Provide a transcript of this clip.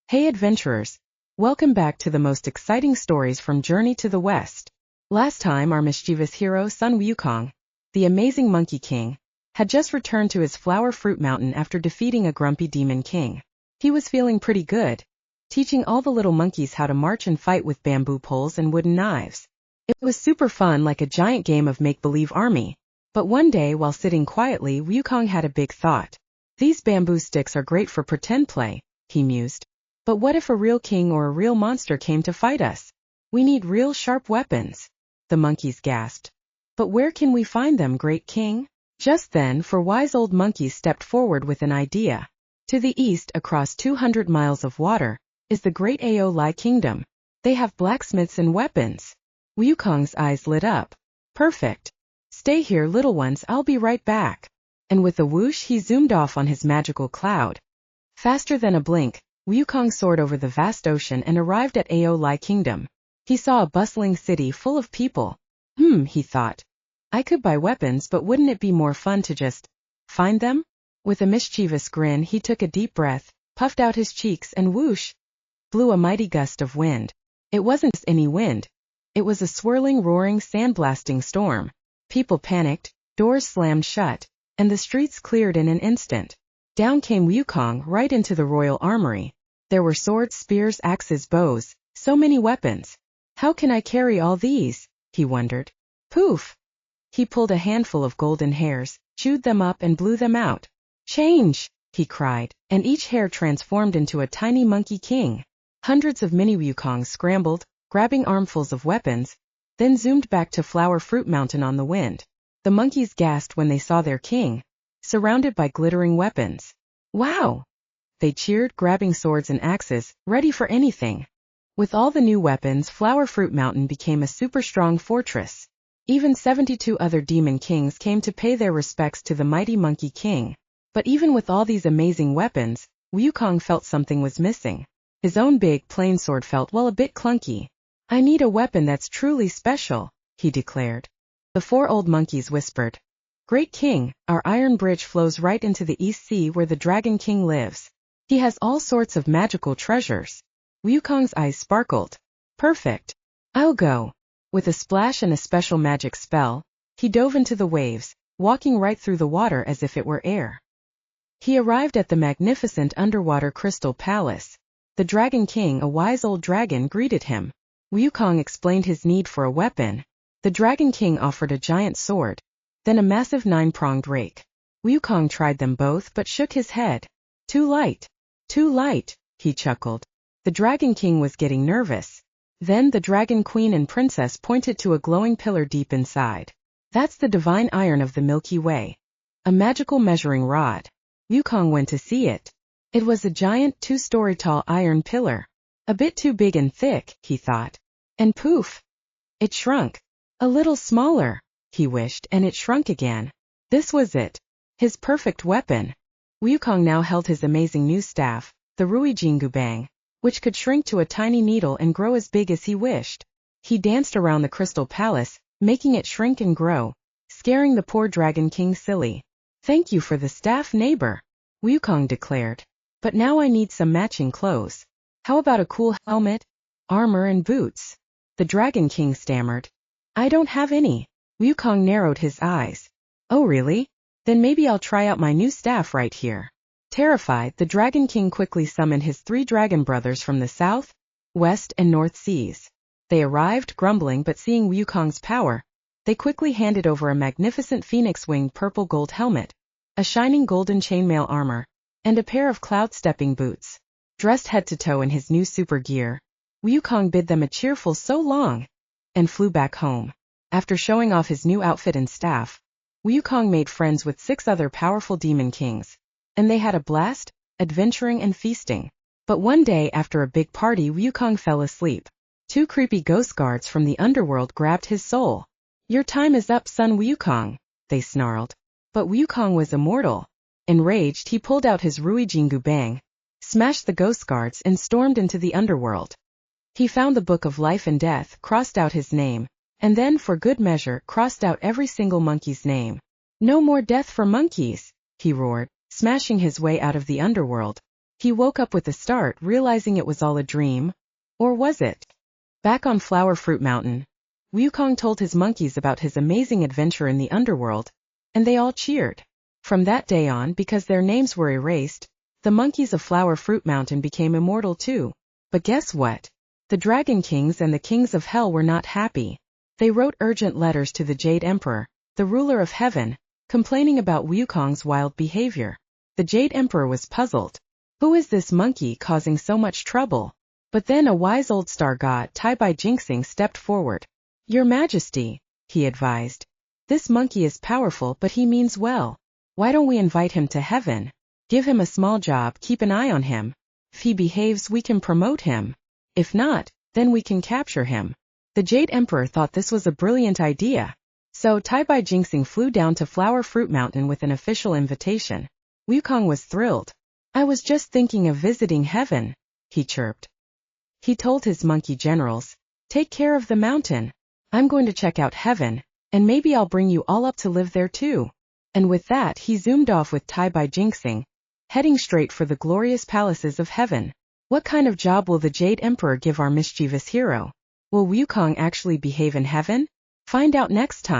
Hey adventurers! Welcome back to the most exciting stories from Journey to the West. Last time our mischievous hero Sun Wukong, the amazing Monkey King, had just returned to his flower fruit mountain after defeating a grumpy demon king. He was feeling pretty good, teaching all the little monkeys how to march and fight with bamboo poles and wooden knives. It was super fun, like a giant game of make-believe army. But one day while sitting quietly, Wukong had a big thought. These bamboo sticks are great for pretend play, he mused. But what if a real king or a real monster came to fight us? We need real sharp weapons. The monkeys gasped. But where can we find them, great king? Just then, four wise old monkeys stepped forward with an idea. To the east, across 200 miles of water, is the great Aeolai kingdom. They have blacksmiths and weapons. Wukong's eyes lit up. Perfect. Stay here, little ones, I'll be right back. And with a whoosh he zoomed off on his magical cloud. Faster than a blink, Wukong soared over the vast ocean and arrived at Aeolai Kingdom. He saw a bustling city full of people. He thought. I could buy weapons, but wouldn't it be more fun to just find them? With a mischievous grin he took a deep breath, puffed out his cheeks and whoosh! Blew a mighty gust of wind. It wasn't just any wind. It was a swirling, roaring, sandblasting storm. People panicked, doors slammed shut, and the streets cleared in an instant. Down came Wukong right into the royal armory. There were swords, spears, axes, bows, so many weapons. How can I carry all these? He wondered. Poof! He pulled a handful of golden hairs, chewed them up and blew them out. Change! He cried, and each hair transformed into a tiny monkey king. Hundreds of mini Wukongs scrambled, grabbing armfuls of weapons, then zoomed back to Flower Fruit Mountain on the wind. The monkeys gasped when they saw their king, surrounded by glittering weapons. Wow! They cheered, grabbing swords and axes, ready for anything. With all the new weapons, Flower Fruit Mountain became a super strong fortress. Even 72 other demon kings came to pay their respects to the mighty Monkey King. But even with all these amazing weapons, Wukong felt something was missing. His own big plain sword felt, well, a bit clunky. I need a weapon that's truly special, he declared. The four old monkeys whispered. Great King, our iron bridge flows right into the East Sea where the Dragon King lives. He has all sorts of magical treasures. Wukong's eyes sparkled. Perfect. I'll go. With a splash and a special magic spell, he dove into the waves, walking right through the water as if it were air. He arrived at the magnificent underwater crystal palace. The Dragon King, a wise old dragon, greeted him. Wukong explained his need for a weapon. The Dragon King offered a giant sword, then a massive 9-pronged rake. Wukong tried them both but shook his head. Too light. Too light, he chuckled. The Dragon King was getting nervous. Then the Dragon Queen and Princess pointed to a glowing pillar deep inside. That's the divine iron of the Milky Way. A magical measuring rod. Wukong went to see it. It was a giant 2-story tall iron pillar. A bit too big and thick, he thought. And poof! It shrunk. A little smaller, he wished, and it shrunk again. This was it. His perfect weapon. Wukong now held his amazing new staff, the Ruijingubang, which could shrink to a tiny needle and grow as big as he wished. He danced around the crystal palace, making it shrink and grow, scaring the poor Dragon King silly. Thank you for the staff, neighbor, Wukong declared. But now I need some matching clothes. How about a cool helmet, armor and boots? The Dragon King stammered. I don't have any. Wukong narrowed his eyes. Oh really? Then maybe I'll try out my new staff right here. Terrified, the Dragon King quickly summoned his 3 dragon brothers from the south, west, and north seas. They arrived, grumbling, but seeing Wukong's power, they quickly handed over a magnificent phoenix-winged purple-gold helmet, a shining golden chainmail armor, and a pair of cloud-stepping boots. Dressed head to toe in his new super gear, Wukong bid them a cheerful so long, and flew back home. After showing off his new outfit and staff, Wukong made friends with 6 other powerful demon kings, and they had a blast, adventuring and feasting. But one day after a big party, Wukong fell asleep. 2 creepy ghost guards from the underworld grabbed his soul. Your time is up, son Wukong, they snarled. But Wukong was immortal. Enraged, he pulled out his Ruijingubang, smashed the ghost guards, and stormed into the underworld. He found the Book of Life and Death, crossed out his name, and then, for good measure, crossed out every single monkey's name. No more death for monkeys, he roared, smashing his way out of the underworld. He woke up with a start, realizing it was all a dream. Or was it? Back on Flower Fruit Mountain, Wukong told his monkeys about his amazing adventure in the underworld, and they all cheered. From that day on, because their names were erased, the monkeys of Flower Fruit Mountain became immortal too. But guess what? The Dragon Kings and the Kings of Hell were not happy. They wrote urgent letters to the Jade Emperor, the ruler of heaven, complaining about Wukong's wild behavior. The Jade Emperor was puzzled. Who is this monkey causing so much trouble? But then a wise old star god, Tai Bai Jinxing, stepped forward. Your Majesty, he advised. This monkey is powerful, but he means well. Why don't we invite him to heaven? Give him a small job, keep an eye on him. If he behaves, we can promote him. If not, then we can capture him. The Jade Emperor thought this was a brilliant idea. So Tai Bai Jinxing flew down to Flower Fruit Mountain with an official invitation. Wukong was thrilled. I was just thinking of visiting heaven, he chirped. He told his monkey generals, take care of the mountain. I'm going to check out heaven, and maybe I'll bring you all up to live there too. And with that he zoomed off with Tai Bai Jinxing, heading straight for the glorious palaces of heaven. What kind of job will the Jade Emperor give our mischievous hero? Will Wukong actually behave in heaven? Find out next time.